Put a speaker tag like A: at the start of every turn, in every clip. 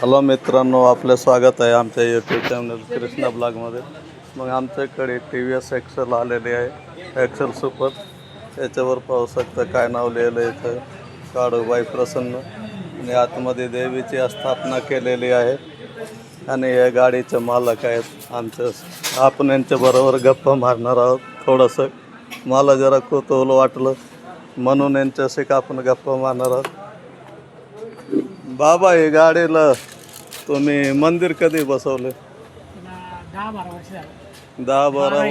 A: Hello मित्रांनो, आपलं स्वागत आहे आमच्या यूट्यूब चॅनल कृष्णा ब्लॉगमध्ये. मग आमच्याकडे TVS एक्सेल आलेली आहे, एक्सेल सुपर. याच्यावर पाहू शकता काय नाव लिहिलं आहे इथं, काळूबाई प्रसन्न. आणि आतमध्ये देवीची स्थापना केलेली आहे. आणि या गाडीचे मालक आहेत आमचं. आपण यांच्याबरोबर गप्पा मारणार आहोत. थोडंसं मला जरा कुतूहल वाटलं म्हणून यांच्याशी आपण गप्पा मारणार आहोत. बाबा, हे गाडीला तुम्ही मंदिर कधी बसवले?
B: 10-12 वर्ष झाली.
A: 10-12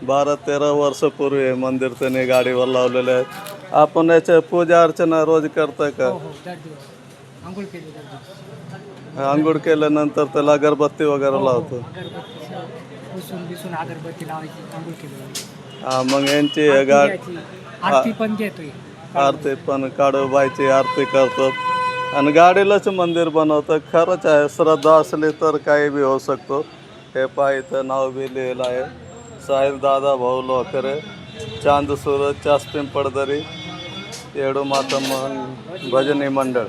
A: 12-13 वर्षापूर्वी हे मंदिर त्याने गाडीवर लावलेले आहेत. आपण याच्या पूजा अर्चना रोज करताय का?
B: हो, दर दिवस आंघोळ केली दर दिवस.
A: आंघोळ केल्यानंतर त्याला अगरबत्ती वगैरे लावतो.
B: अगरबत्ती पुसून बिसून अगरबत्ती लावायची, आंघोळ केली.
A: हा, मग यांची
B: आरती पण घेतोय.
A: आरती पण काळूबाईची आरती करतात आणि गाडीलाच मंदिर बनवतं. खरंच आहे, श्रद्धा असली तर काही बी होऊ शकतो. हे पहा, इथं नाव बी लिहिलं आहे, साहिल दादा भाऊ लोकरे, चांद सूरज चास पिंपळदरी, येडूमाता भजनी मंडळ.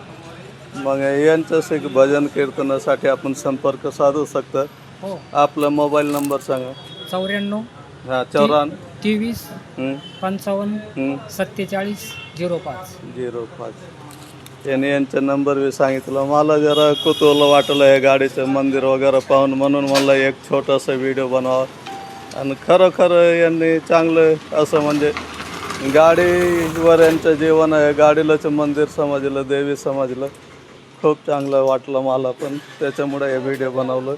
A: मग यांच्याशी भजन कीर्तनासाठी आपण संपर्क साधू शकता.
B: हो,
A: आपला मोबाईल नंबर सांगा.
B: 94
A: हां, 54
B: 23 55 47 05.
A: 05. याने यांचा नंबर बी सांगितलं. मला जरा कुतूहल वाटलं आहे गाडीचं मंदिर वगैरे पाहून, म्हणून मला एक छोटासा व्हिडिओ बनवावा. आणि खरं यांनी चांगलं असं म्हणजे गाडीवर यांचं जीवन आहे. गाडीलाच मंदिर समजलं, देवी समजलं. खूप चांगलं वाटलं मला पण, त्याच्यामुळे हे व्हिडिओ बनवलं.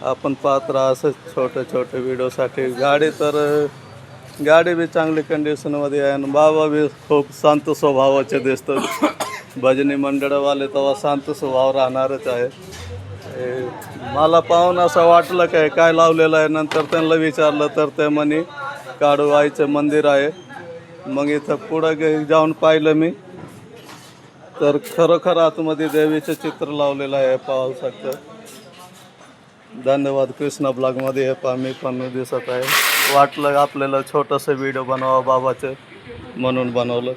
A: आपण पाहत राहा असंच छोटे व्हिडिओसाठी. गाडी बी चांगली कंडिशनमध्ये आहे आणि बाबा बी खूप शांत स्वभावाचे दिसतात. भजनी मंडळवाले तेव्हा शांत स्वभाव राहणारच आहे. मला पाहून असं वाटलं काय लावलेलं आहे. नंतर त्यांना विचारलं तर ते म्हणे काळूबाईचं मंदिर आहे. मग इथं पुढं जाऊन पाहिलं मी तर खरोखर आतमध्ये देवीचं चित्र लावलेलं आहे, पाहू शकतं. धन्यवाद. कृष्णा ब्लॉगमध्ये हे पहा, मी पण दिसत आहे. वाटलं आपल्याला छोटंसं व्हिडिओ बनवावं बाबाचं, म्हणून बनवलं.